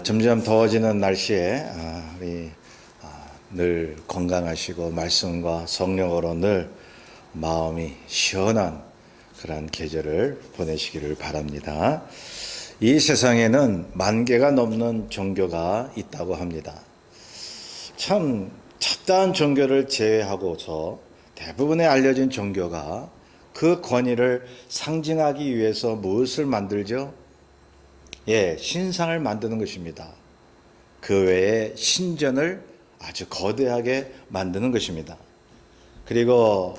점점 더워지는 날씨에 우리 늘 건강하시고 말씀과 성령으로 늘 마음이 시원한 그런 계절을 보내시기를 바랍니다. 이 세상에는 10,000개가 넘는 종교가 있다고 합니다. 참 잡다한 종교를 제외하고서 대부분의 알려진 종교가 그 권위를 상징하기 위해서 무엇을 만들죠? 신상을 만드는 것입니다. 그 외에 신전을 아주 거대하게 만드는 것입니다. 그리고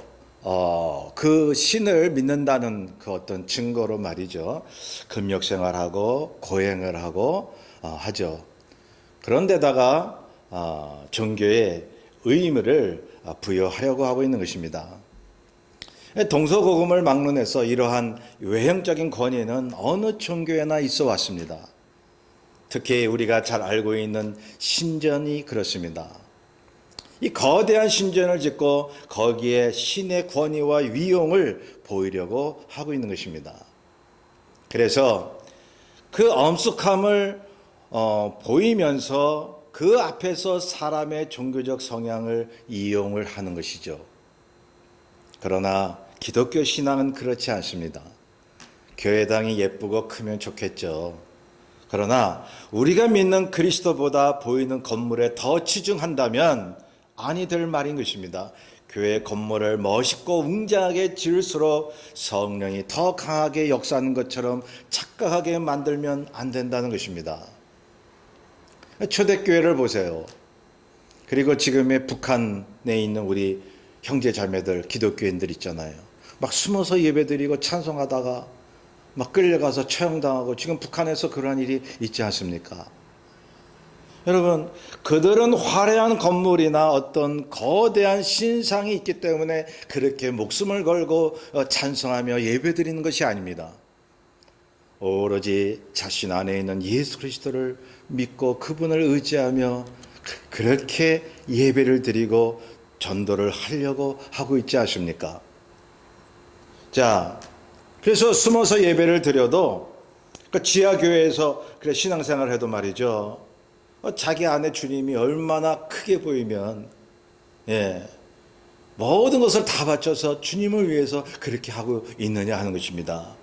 그 신을 믿는다는 그 어떤 증거로 말이죠. 금욕생활하고 고행을 하고 하죠. 그런데다가 종교의 의미를 부여하려고 하고 있는 것입니다. 동서고금을 막론해서 이러한 외형적인 권위는 어느 종교에나 있어 왔습니다. 특히 우리가 잘 알고 있는 신전이 그렇습니다. 이 거대한 신전을 짓고 거기에 신의 권위와 위용을 보이려고 하고 있는 것입니다. 그래서 그 엄숙함을 보이면서 그 앞에서 사람의 종교적 성향을 이용을 하는 것이죠. 그러나 기독교 신앙은 그렇지 않습니다. 교회당이 예쁘고 크면 좋겠죠. 그러나 우리가 믿는 그리스도보다 보이는 건물에 더 치중한다면 아니 될 말인 것입니다. 교회 건물을 멋있고 웅장하게 지을수록 성령이 더 강하게 역사하는 것처럼 착각하게 만들면 안 된다는 것입니다. 초대교회를 보세요. 그리고 지금의 북한에 있는 우리 형제 자매들, 기독교인들 있잖아요. 막 숨어서 예배드리고 찬송하다가 막 끌려가서 처형당하고 지금 북한에서 그러한 일이 있지 않습니까? 여러분, 그들은 화려한 건물이나 어떤 거대한 신상이 있기 때문에 그렇게 목숨을 걸고 찬송하며 예배드리는 것이 아닙니다. 오로지 자신 안에 있는 예수 그리스도를 믿고 그분을 의지하며 그렇게 예배를 드리고 전도를 하려고 하고 있지 않습니까? 자, 그래서 숨어서 예배를 드려도 그 지하교회에서 그래 신앙생활을 해도 말이죠. 자기 안에 주님이 얼마나 크게 보이면 모든 것을 다 바쳐서 주님을 위해서 그렇게 하고 있느냐 하는 것입니다.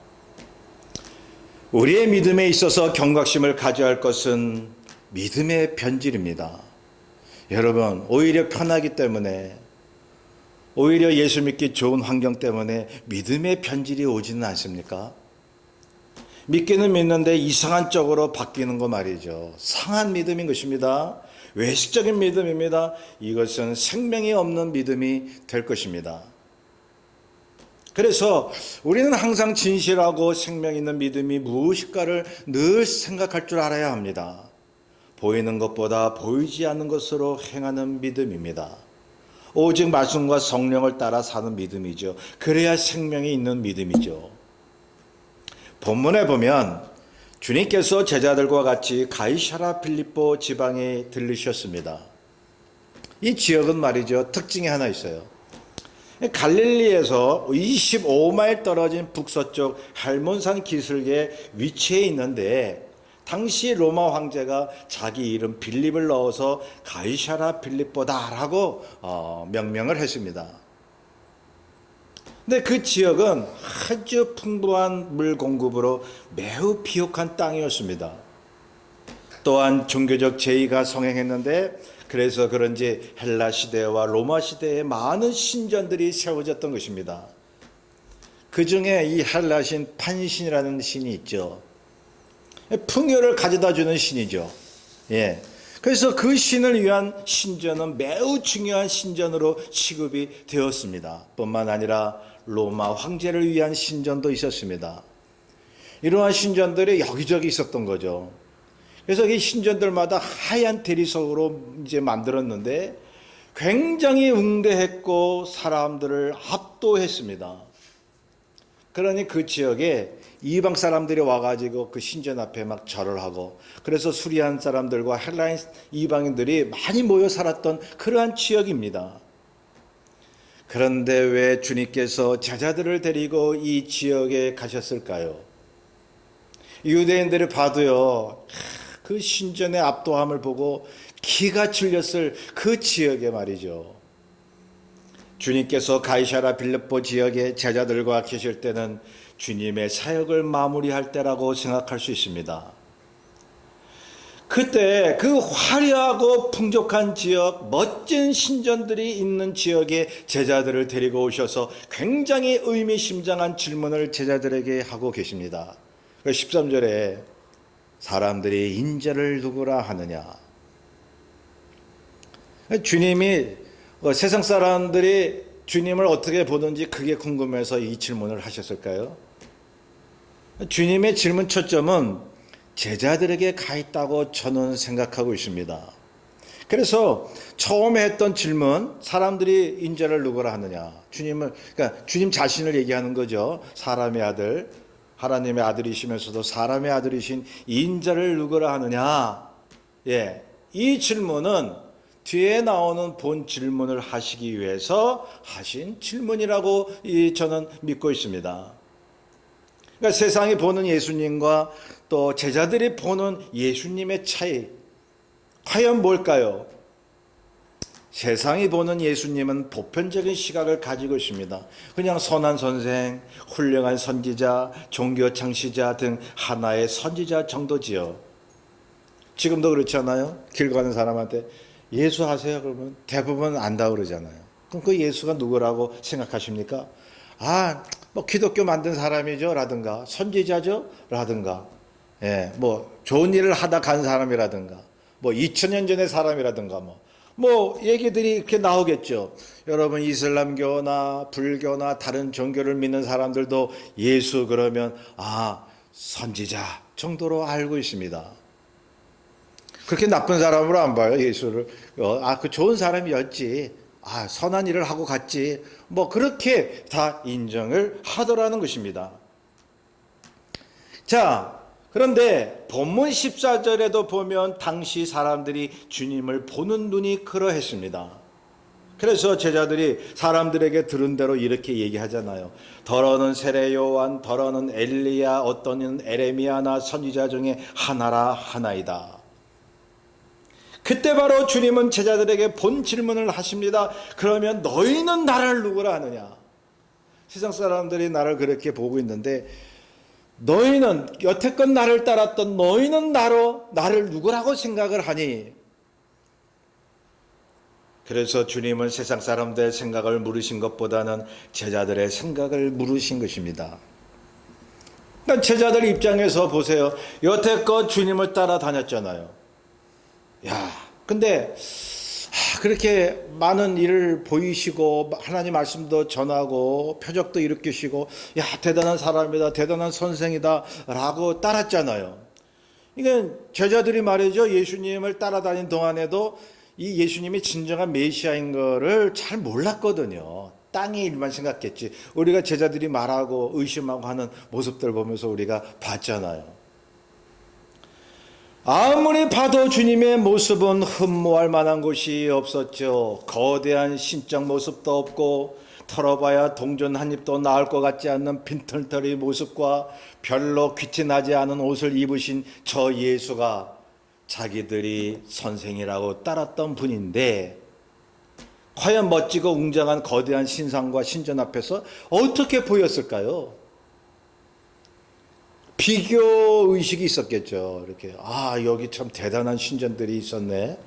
우리의 믿음에 있어서 경각심을 가져야 할 것은 믿음의 변질입니다. 여러분, 오히려 편하기 때문에, 오히려 예수 믿기 좋은 환경 때문에 믿음의 변질이 오지는 않습니까? 믿기는 믿는데 이상한 쪽으로 바뀌는 거 말이죠. 상한 믿음인 것입니다. 외식적인 믿음입니다. 이것은 생명이 없는 믿음이 될 것입니다. 그래서 우리는 항상 진실하고 생명 있는 믿음이 무엇일까를 늘 생각할 줄 알아야 합니다. 보이는 것보다 보이지 않는 것으로 행하는 믿음입니다. 오직 말씀과 성령을 따라 사는 믿음이죠. 그래야 생명이 있는 믿음이죠. 본문에 보면 주님께서 제자들과 같이 가이사랴 빌립보 지방에 들르셨습니다. 이 지역은 말이죠. 특징이 하나 있어요. 갈릴리에서 25마일 떨어진 북서쪽 할몬산 기슭에 위치해 있는데 당시 로마 황제가 자기 이름 빌립을 넣어서 가이사랴 빌립보다라고 명명을 했습니다. 근데 그 지역은 아주 풍부한 물 공급으로 매우 비옥한 땅이었습니다. 또한 종교적 제의가 성행했는데 그래서 그런지 헬라 시대와 로마 시대에 많은 신전들이 세워졌던 것입니다. 그 중에 이 헬라신 판신이라는 신이 있죠. 풍요를 가져다 주는 신이죠. 그래서 그 신을 위한 신전은 매우 중요한 신전으로 취급이 되었습니다. 뿐만 아니라 로마 황제를 위한 신전도 있었습니다. 이러한 신전들이 여기저기 있었던 거죠. 그래서 이 신전들마다 하얀 대리석으로 이제 만들었는데 굉장히 응대했고 사람들을 압도했습니다. 그러니 그 지역에 이방 사람들이 와가지고 그 신전 앞에 막 절을 하고 그래서 수리한 사람들과 헬라인 이방인들이 많이 모여 살았던 그러한 지역입니다. 그런데 왜 주님께서 제자들을 데리고 이 지역에 가셨을까요? 유대인들이 봐도요, 그 신전의 압도함을 보고 기가 질렸을 그 지역에 말이죠. 주님께서 가이사랴 빌립보 지역의 제자들과 계실 때는 주님의 사역을 마무리할 때라고 생각할 수 있습니다. 그때 그 화려하고 풍족한 지역, 멋진 신전들이 있는 지역에 제자들을 데리고 오셔서 굉장히 의미심장한 질문을 제자들에게 하고 계십니다. 13절에 사람들이 인자를 누구라 하느냐. 주님이 세상 사람들이 주님을 어떻게 보든지 그게 궁금해서 이 질문을 하셨을까요? 주님의 질문 초점은 제자들에게 가 있다고 저는 생각하고 있습니다. 그래서 처음에 했던 질문, 사람들이 인자를 누구라 하느냐. 그러니까 주님 자신을 얘기하는 거죠. 사람의 아들, 하나님의 아들이시면서도 사람의 아들이신 인자를 누구라 하느냐. 예, 이 질문은 뒤에 나오는 본 질문을 하시기 위해서 하신 질문이라고 저는 믿고 있습니다. 그러니까 세상이 보는 예수님과 또 제자들이 보는 예수님의 차이, 과연 뭘까요? 세상이 보는 예수님은 보편적인 시각을 가지고 있습니다. 그냥 선한 선생, 훌륭한 선지자, 종교 창시자 등 하나의 선지자 정도지요. 지금도 그렇지 않아요? 길 가는 사람한테 예수 아세요? 그러면 대부분 안다 그러잖아요. 그럼 그 예수가 누구라고 생각하십니까? 뭐 기독교 만든 사람이죠 라든가 선지자죠 라든가 뭐 좋은 일을 하다 간 사람이라든가 뭐 2000년 전의 사람이라든가 뭐 얘기들이 이렇게 나오겠죠. 여러분 이슬람교나 불교나 다른 종교를 믿는 사람들도 예수 그러면 선지자 정도로 알고 있습니다. 그렇게 나쁜 사람으로 안 봐요, 예수를. 그 좋은 사람이었지. 선한 일을 하고 갔지. 뭐 그렇게 다 인정을 하더라는 것입니다. 자, 그런데 본문 14절에도 보면 당시 사람들이 주님을 보는 눈이 그러했습니다. 그래서 제자들이 사람들에게 들은 대로 이렇게 얘기하잖아요. 더러는 세례 요한, 더러는 엘리야, 어떤 이는 에레미야나 선지자 중에 하나라 하나이다. 그때 바로 주님은 제자들에게 본 질문을 하십니다. 그러면 너희는 나를 누구라 하느냐? 세상 사람들이 나를 그렇게 보고 있는데 너희는 여태껏 나를 따랐던 너희는 나를 누구라고 생각을 하니? 그래서 주님은 세상 사람들의 생각을 물으신 것보다는 제자들의 생각을 물으신 것입니다. 그러니까 제자들 입장에서 보세요. 여태껏 주님을 따라다녔잖아요. 근데 그렇게 많은 일을 보이시고 하나님 말씀도 전하고 표적도 일으키시고 대단한 사람이다, 대단한 선생이다 라고 따랐잖아요. 이게 제자들이 말이죠, 예수님을 따라다닌 동안에도 이 예수님이 진정한 메시아인 거를 잘 몰랐거든요. 땅의 일만 생각했지. 우리가 제자들이 말하고 의심하고 하는 모습들 보면서 우리가 봤잖아요. 아무리 봐도 주님의 모습은 흠모할 만한 곳이 없었죠. 거대한 신적 모습도 없고 털어봐야 동전 한 입도 나올 것 같지 않는 빈털터리 모습과 별로 귀티 나지 않은 옷을 입으신 저 예수가 자기들이 선생이라고 따랐던 분인데 과연 멋지고 웅장한 거대한 신상과 신전 앞에서 어떻게 보였을까요? 비교 의식이 있었겠죠. 이렇게 여기 참 대단한 신전들이 있었네.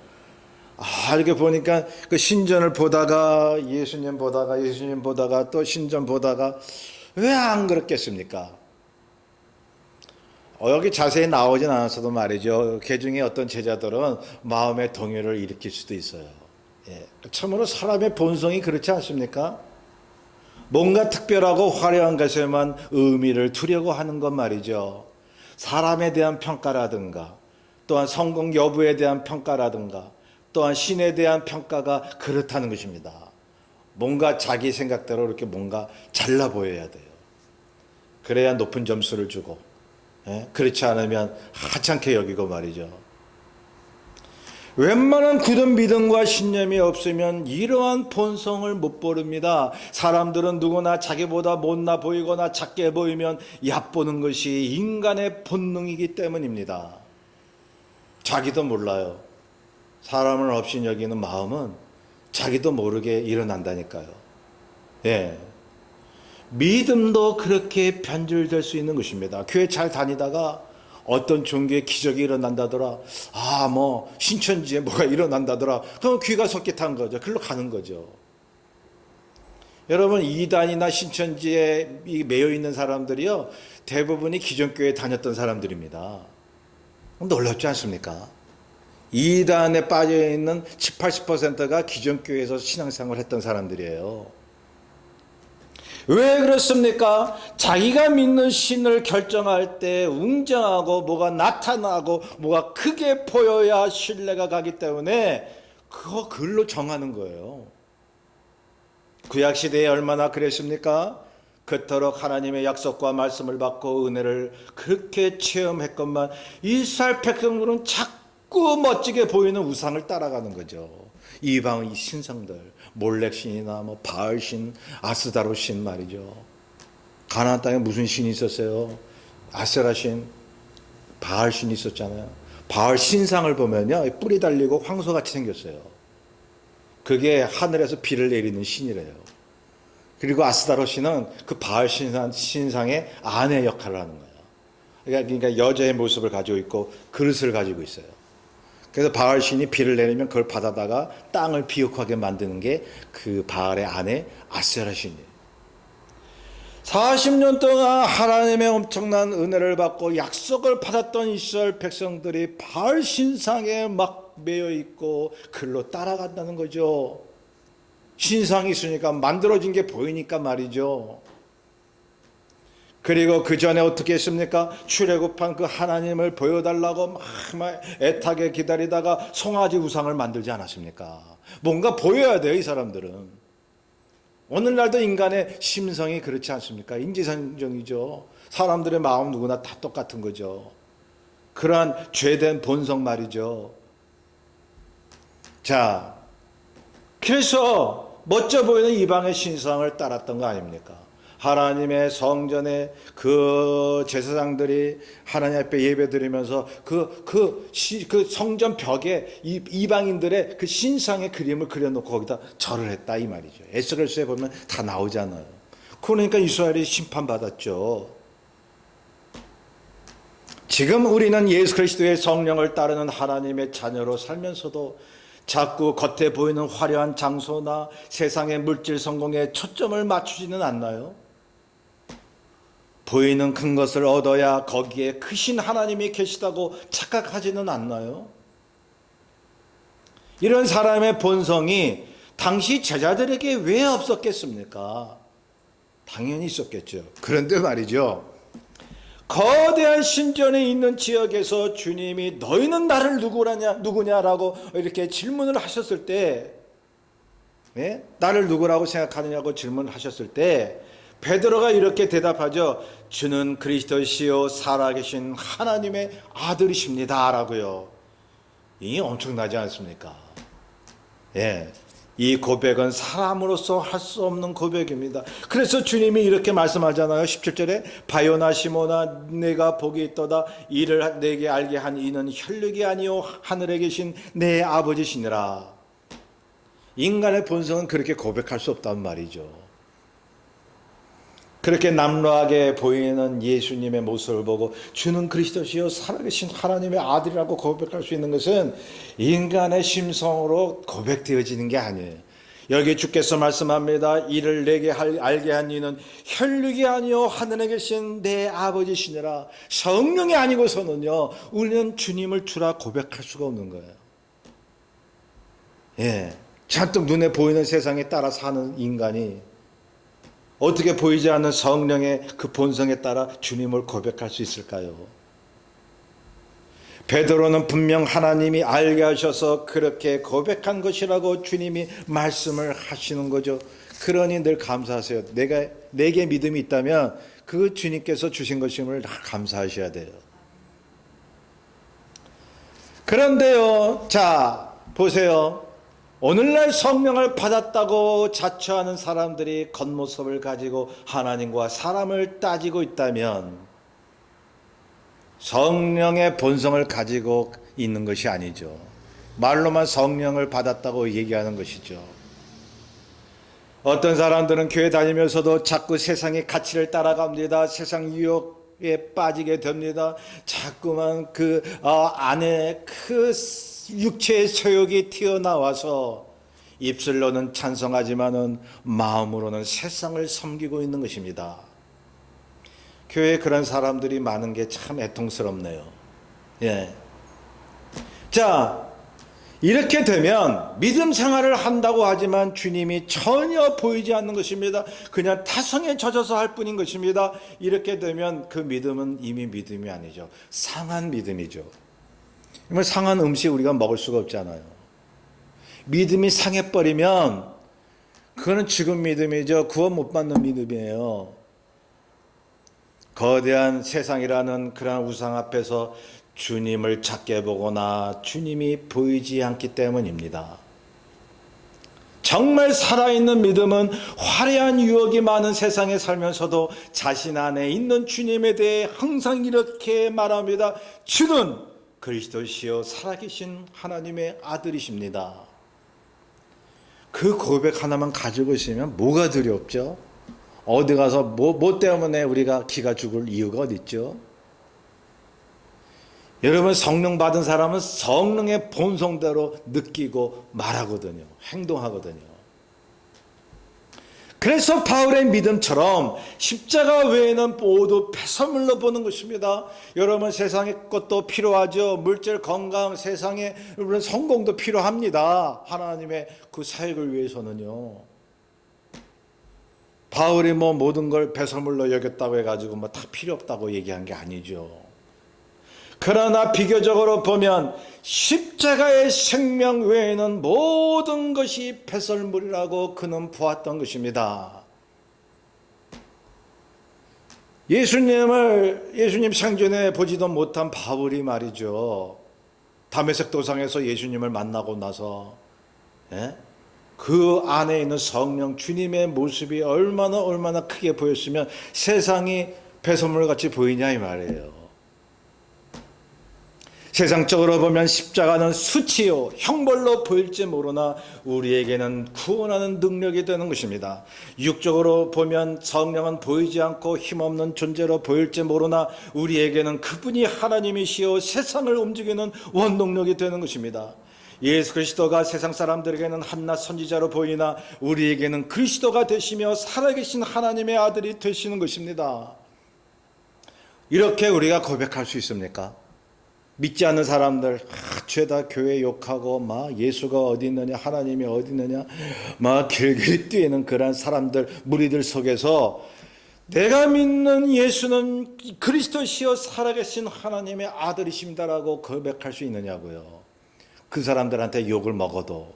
이렇게 보니까 그 신전을 보다가 예수님 보다가 또 신전 보다가 왜 안 그렇겠습니까? 여기 자세히 나오진 않았어도 말이죠. 그 중에 어떤 제자들은 마음의 동요를 일으킬 수도 있어요. 참으로 사람의 본성이 그렇지 않습니까? 뭔가 특별하고 화려한 것에만 의미를 두려고 하는 것 말이죠. 사람에 대한 평가라든가 또한 성공 여부에 대한 평가라든가 또한 신에 대한 평가가 그렇다는 것입니다. 뭔가 자기 생각대로 이렇게 뭔가 잘나 보여야 돼요. 그래야 높은 점수를 주고 그렇지 않으면 하찮게 여기고 말이죠. 웬만한 굳은 믿음과 신념이 없으면 이러한 본성을 못 모릅니다. 사람들은 누구나 자기보다 못나 보이거나 작게 보이면 얕보는 것이 인간의 본능이기 때문입니다. 자기도 몰라요. 사람을 없이 여기는 마음은 자기도 모르게 일어난다니까요. 예. 믿음도 그렇게 변질될 수 있는 것입니다. 교회 잘 다니다가 어떤 종교에 기적이 일어난다더라. 신천지에 뭐가 일어난다더라. 그럼 귀가 솔깃한 거죠. 글로 가는 거죠. 여러분, 이단이나 신천지에 매여 있는 사람들이요, 대부분이 기존교회에 다녔던 사람들입니다. 놀랍지 않습니까? 이단에 빠져 있는 70, 80%가 기존교회에서 신앙생활을 했던 사람들이에요. 왜 그렇습니까? 자기가 믿는 신을 결정할 때 웅장하고 뭐가 나타나고 뭐가 크게 보여야 신뢰가 가기 때문에 그거 글로 정하는 거예요. 구약시대에 얼마나 그랬습니까? 그토록 하나님의 약속과 말씀을 받고 은혜를 그렇게 체험했건만 이스라엘 백성들은 자꾸 멋지게 보이는 우상을 따라가는 거죠. 이방의 신상들, 몰렉신이나 바알신, 아스다로신 말이죠. 가나안 땅에 무슨 신이 있었어요? 아세라신, 바알신이 있었잖아요. 바알 신상을 보면요, 뿔이 달리고 황소같이 생겼어요. 그게 하늘에서 비를 내리는 신이래요. 그리고 아스다로신은 그 바알 신상의 아내 역할을 하는 거예요. 그러니까 여자의 모습을 가지고 있고 그릇을 가지고 있어요. 그래서 바알 신이 비를 내리면 그걸 받아다가 땅을 비옥하게 만드는 게 그 바알의 아내 아세라 신이에요. 40년 동안 하나님의 엄청난 은혜를 받고 약속을 받았던 이스라엘 백성들이 바알 신상에 막 매여 있고 글로 따라간다는 거죠. 신상이 있으니까 만들어진 게 보이니까 말이죠. 그리고 그 전에 어떻게 했습니까? 출애굽한 그 하나님을 보여달라고 막 애타게 기다리다가 송아지 우상을 만들지 않았습니까? 뭔가 보여야 돼요, 이 사람들은. 오늘날도 인간의 심성이 그렇지 않습니까? 인지상정이죠. 사람들의 마음 누구나 다 똑같은 거죠. 그러한 죄된 본성 말이죠. 자, 그래서 멋져 보이는 이방의 신상을 따랐던 거 아닙니까? 하나님의 성전에 그 제사장들이 하나님 앞에 예배 드리면서 그 성전 벽에 이방인들의 그 신상의 그림을 그려놓고 거기다 절을 했다 이 말이죠. 에스겔서에 보면 다 나오잖아요. 그러니까 이스라엘이 심판받았죠. 지금 우리는 예수 그리스도의 성령을 따르는 하나님의 자녀로 살면서도 자꾸 겉에 보이는 화려한 장소나 세상의 물질 성공에 초점을 맞추지는 않나요? 보이는 큰 것을 얻어야 거기에 크신 하나님이 계시다고 착각하지는 않나요? 이런 사람의 본성이 당시 제자들에게 왜 없었겠습니까? 당연히 있었겠죠. 그런데 말이죠, 거대한 신전에 있는 지역에서 주님이 너희는 나를 누구냐라고 이렇게 질문을 하셨을 때, 네? 나를 누구라고 생각하느냐고 질문을 하셨을 때 베드로가 이렇게 대답하죠. 주는 그리스도시요 살아계신 하나님의 아들이십니다 라고요. 이게 엄청나지 않습니까? 예. 이 고백은 사람으로서 할 수 없는 고백입니다. 그래서 주님이 이렇게 말씀하잖아요. 17절에 바요나 시모나 내가 복이 있도다. 이를 내게 알게 한 이는 혈육이 아니요 하늘에 계신 내 아버지시니라. 인간의 본성은 그렇게 고백할 수 없단 말이죠. 그렇게 남루하게 보이는 예수님의 모습을 보고 주는 그리스도시요 살아계신 하나님의 아들이라고 고백할 수 있는 것은 인간의 심성으로 고백되어지는 게 아니에요. 여기 주께서 말씀합니다. 이를 내게 알게 한 이는 혈육이 아니요 하늘에 계신 내 아버지시니라. 성령이 아니고서는요 우리는 주님을 주라 고백할 수가 없는 거예요. 예, 잔뜩 눈에 보이는 세상에 따라 사는 인간이 어떻게 보이지 않는 성령의 그 본성에 따라 주님을 고백할 수 있을까요? 베드로는 분명 하나님이 알게 하셔서 그렇게 고백한 것이라고 주님이 말씀을 하시는 거죠. 그러니 늘 감사하세요. 내게 믿음이 있다면 그 주님께서 주신 것임을 감사하셔야 돼요. 그런데요, 자 보세요. 오늘날 성령을 받았다고 자처하는 사람들이 겉모습을 가지고 하나님과 사람을 따지고 있다면 성령의 본성을 가지고 있는 것이 아니죠. 말로만 성령을 받았다고 얘기하는 것이죠. 어떤 사람들은 교회 다니면서도 자꾸 세상의 가치를 따라갑니다. 세상 유혹에 빠지게 됩니다. 자꾸만 그 안에 그 육체의 소욕이 튀어나와서 입술로는 찬성하지만은 마음으로는 세상을 섬기고 있는 것입니다. 교회에 그런 사람들이 많은 게 참 애통스럽네요. 예. 자, 이렇게 되면 믿음 생활을 한다고 하지만 주님이 전혀 보이지 않는 것입니다. 그냥 타성에 젖어서 할 뿐인 것입니다. 이렇게 되면 그 믿음은 이미 믿음이 아니죠. 상한 믿음이죠. 상한 음식 우리가 먹을 수가 없잖아요. 믿음이 상해버리면 그거는 죽은 믿음이죠. 구원 못 받는 믿음이에요. 거대한 세상이라는 그런 우상 앞에서 주님을 작게 보거나 주님이 보이지 않기 때문입니다. 정말 살아있는 믿음은 화려한 유혹이 많은 세상에 살면서도 자신 안에 있는 주님에 대해 항상 이렇게 말합니다. 주는 그리스도시요 살아계신 하나님의 아들이십니다. 그 고백 하나만 가지고 있으면 뭐가 두렵죠? 어디 가서 뭐 때문에 우리가 기가 죽을 이유가 어디 있죠? 여러분, 성령 받은 사람은 성령의 본성대로 느끼고 말하거든요. 행동하거든요. 그래서 바울의 믿음처럼 십자가 외에는 모두 폐선물로 보는 것입니다. 여러분, 세상의 것도 필요하죠. 물질, 건강, 세상의 성공도 필요합니다. 하나님의 그 사역을 위해서는요. 바울이 모든 걸 배설물로 여겼다고 해가지고 다 필요 없다고 얘기한 게 아니죠. 그러나 비교적으로 보면 십자가의 생명 외에는 모든 것이 배설물이라고 그는 보았던 것입니다. 예수님 생전에 보지도 못한 바울이 말이죠. 다메섹 도상에서 예수님을 만나고 나서 그 안에 있는 성령 주님의 모습이 얼마나 크게 보였으면 세상이 배설물같이 보이냐 이 말이에요. 세상적으로 보면 십자가는 수치요 형벌로 보일지 모르나 우리에게는 구원하는 능력이 되는 것입니다. 육적으로 보면 성령은 보이지 않고 힘없는 존재로 보일지 모르나 우리에게는 그분이 하나님이시요 세상을 움직이는 원동력이 되는 것입니다. 예수 그리스도가 세상 사람들에게는 한낱 선지자로 보이나 우리에게는 그리스도가 되시며 살아계신 하나님의 아들이 되시는 것입니다. 이렇게 우리가 고백할 수 있습니까? 믿지 않는 사람들 죄다 교회 욕하고 예수가 어디 있느냐 하나님이 어디 있느냐 길길이 뛰는 그런 사람들 무리들 속에서 내가 믿는 예수는 그리스도시요 살아계신 하나님의 아들이십니다라고 고백할 수 있느냐고요. 그 사람들한테 욕을 먹어도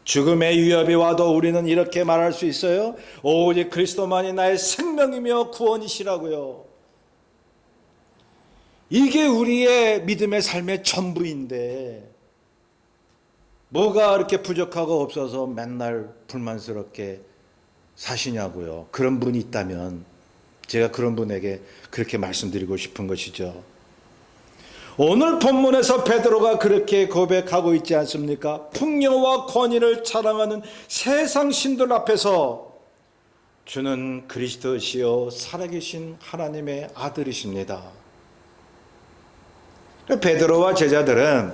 죽음의 위협이 와도 우리는 이렇게 말할 수 있어요. 오직 그리스도만이 나의 생명이며 구원이시라고요. 이게 우리의 믿음의 삶의 전부인데 뭐가 그렇게 부족하고 없어서 맨날 불만스럽게 사시냐고요. 그런 분이 있다면 제가 그런 분에게 그렇게 말씀드리고 싶은 것이죠. 오늘 본문에서 베드로가 그렇게 고백하고 있지 않습니까? 풍요와 권위를 자랑하는 세상 신들 앞에서 주는 그리스도시요 살아계신 하나님의 아들이십니다. 베드로와 제자들은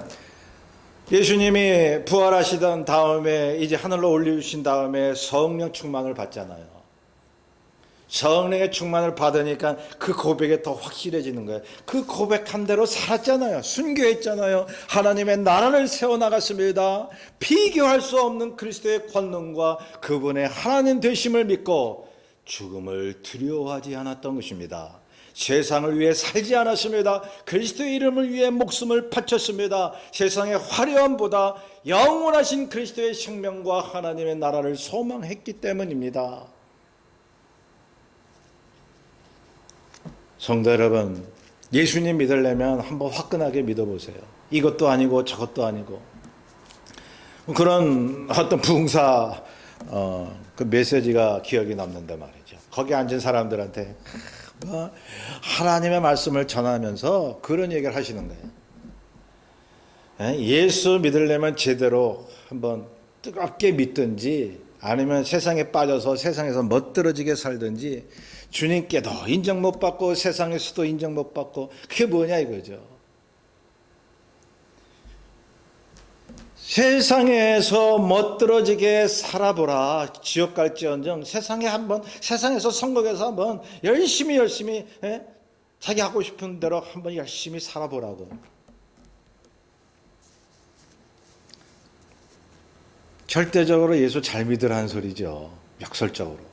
예수님이 부활하시던 다음에 이제 하늘로 올리신 다음에 성령 충만을 받잖아요. 성령의 충만을 받으니까 그 고백이 더 확실해지는 거예요. 그 고백한 대로 살았잖아요. 순교했잖아요. 하나님의 나라를 세워나갔습니다. 비교할 수 없는 그리스도의 권능과 그분의 하나님 되심을 믿고 죽음을 두려워하지 않았던 것입니다. 세상을 위해 살지 않았습니다. 그리스도의 이름을 위해 목숨을 바쳤습니다. 세상의 화려함보다 영원하신 그리스도의 생명과 하나님의 나라를 소망했기 때문입니다. 성도 여러분, 예수님 믿으려면 한번 화끈하게 믿어보세요. 이것도 아니고 저것도 아니고 그런 어떤 부흥사 그 메시지가 기억이 남는데 말이죠. 거기 앉은 사람들한테 하나님의 말씀을 전하면서 그런 얘기를 하시는 거예요. 예수 믿으려면 제대로 한번 뜨겁게 믿든지 아니면 세상에 빠져서 세상에서 멋들어지게 살든지 주님께도 인정 못 받고 세상에서도 인정 못 받고 그게 뭐냐 이거죠. 세상에서 멋들어지게 살아보라. 지옥 갈지언정 세상에서 성공해서 한번 열심히 자기 하고 싶은 대로 한번 열심히 살아보라고. 절대적으로 예수 잘 믿으라는 소리죠. 역설적으로.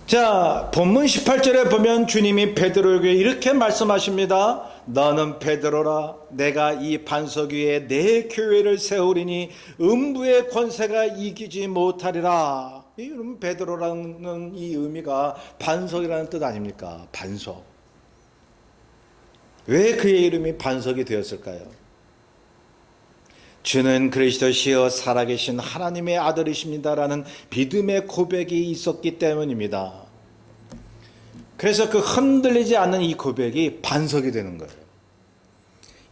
자, 본문 18절에 보면 주님이 베드로에게 이렇게 말씀하십니다. 너는 베드로라. 내가 이 반석 위에 내 교회를 세우리니 음부의 권세가 이기지 못하리라. 여러분, 베드로라는 이 의미가 반석이라는 뜻 아닙니까? 반석. 왜 그의 이름이 반석이 되었을까요? 주는 그리스도시여 살아계신 하나님의 아들이십니다라는 믿음의 고백이 있었기 때문입니다. 그래서 그 흔들리지 않는 이 고백이 반석이 되는 거예요.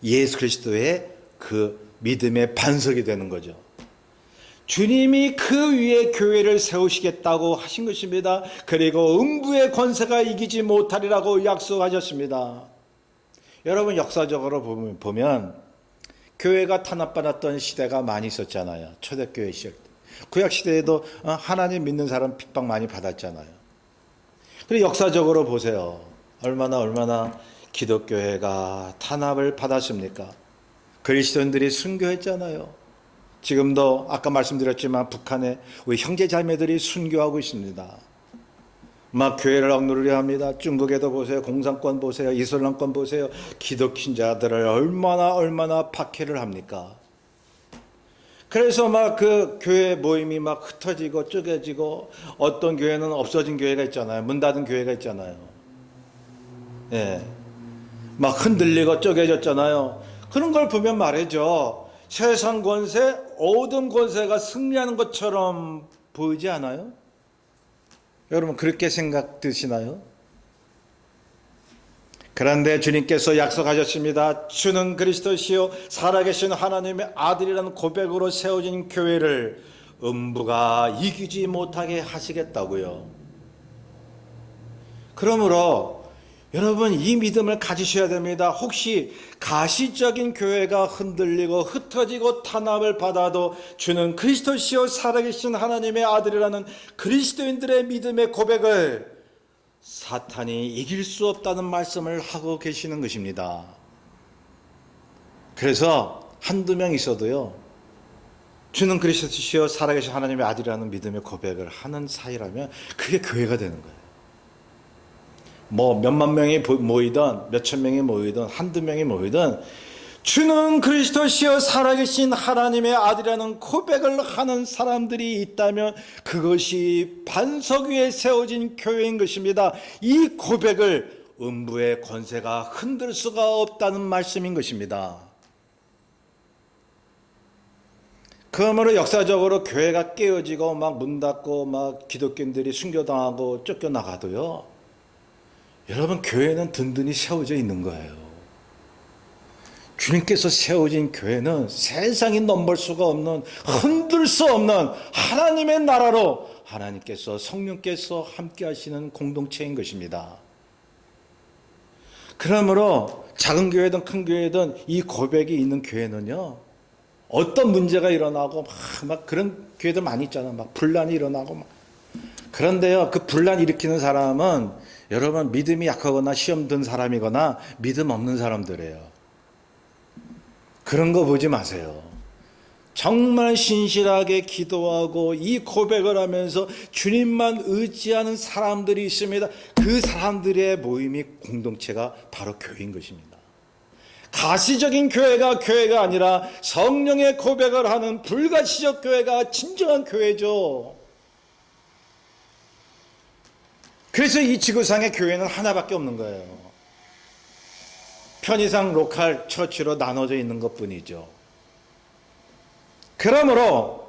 예수 그리스도의 그 믿음의 반석이 되는 거죠. 주님이 그 위에 교회를 세우시겠다고 하신 것입니다. 그리고 음부의 권세가 이기지 못하리라고 약속하셨습니다. 여러분, 역사적으로 보면 교회가 탄압받았던 시대가 많이 있었잖아요. 초대교회 시절 때. 구약시대에도 하나님 믿는 사람 핍박 많이 받았잖아요. 그리고 역사적으로 보세요. 얼마나 기독교회가 탄압을 받았습니까? 그리스도인들이 순교했잖아요. 지금도 아까 말씀드렸지만 북한에 우리 형제자매들이 순교하고 있습니다. 막 교회를 억누르려 합니다. 중국에도 보세요. 공산권 보세요. 이슬람권 보세요. 기독신자들을 얼마나 박해를 합니까? 그래서 막 그 교회 모임이 막 흩어지고 쪼개지고 어떤 교회는 없어진 교회가 있잖아요. 문 닫은 교회가 있잖아요. 예. 막 흔들리고 쪼개졌잖아요. 그런 걸 보면 말이죠. 세상 권세, 어둠 권세가 승리하는 것처럼 보이지 않아요? 여러분, 그렇게 생각 드시나요? 그런데 주님께서 약속하셨습니다. 주는 그리스도시요 살아계신 하나님의 아들이라는 고백으로 세워진 교회를 음부가 이기지 못하게 하시겠다고요. 그러므로 여러분, 이 믿음을 가지셔야 됩니다. 혹시 가시적인 교회가 흔들리고 흩어지고 탄압을 받아도 주는 그리스도시요 살아계신 하나님의 아들이라는 그리스도인들의 믿음의 고백을 사탄이 이길 수 없다는 말씀을 하고 계시는 것입니다. 그래서 한두 명 있어도요, 주는 그리스도시요 살아계신 하나님의 아들이라는 믿음의 고백을 하는 사이라면 그게 교회가 되는 거예요. 뭐 몇만 명이 모이든 몇천 명이 모이든 한두 명이 모이든 주는 그리스도시여 살아계신 하나님의 아들이라는 고백을 하는 사람들이 있다면 그것이 반석 위에 세워진 교회인 것입니다. 이 고백을 음부의 권세가 흔들 수가 없다는 말씀인 것입니다. 그러므로 역사적으로 교회가 깨어지고 막 문 닫고 막 기독교인들이 순교당하고 쫓겨나가도요, 여러분, 교회는 든든히 세워져 있는 거예요. 주님께서 세워진 교회는 세상이 넘볼 수가 없는, 흔들 수 없는 하나님의 나라로 하나님께서, 성령께서 함께 하시는 공동체인 것입니다. 그러므로 작은 교회든 큰 교회든 이 고백이 있는 교회는요, 어떤 문제가 일어나고 막 그런 교회들 많이 있잖아요. 막 분란이 일어나고 막. 그런데요, 그 분란 일으키는 사람은 여러분, 믿음이 약하거나 시험 든 사람이거나 믿음 없는 사람들이에요. 그런 거 보지 마세요. 정말 신실하게 기도하고 이 고백을 하면서 주님만 의지하는 사람들이 있습니다. 그 사람들의 모임이, 공동체가 바로 교회인 것입니다. 가시적인 교회가 아니라 성령의 고백을 하는 불가시적 교회가 진정한 교회죠. 그래서 이 지구상의 교회는 하나밖에 없는 거예요. 편의상 로컬 처치로 나눠져 있는 것뿐이죠. 그러므로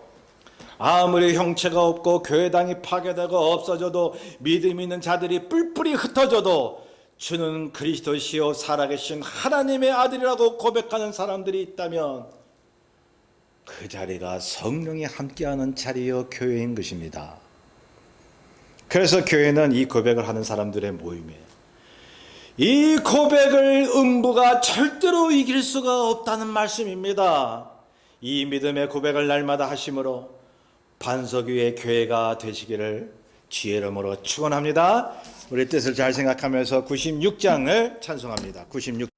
아무리 형체가 없고 교회당이 파괴되고 없어져도 믿음 있는 자들이 뿔뿔이 흩어져도 주는 그리스도시요 살아계신 하나님의 아들이라고 고백하는 사람들이 있다면 그 자리가 성령이 함께하는 자리요 교회인 것입니다. 그래서 교회는 이 고백을 하는 사람들의 모임이에요. 이 고백을 음부가 절대로 이길 수가 없다는 말씀입니다. 이 믿음의 고백을 날마다 하심으로 반석 위의 교회가 되시기를 주의 이름으로 축원합니다. 우리 뜻을 잘 생각하면서 96장을 찬송합니다. 96장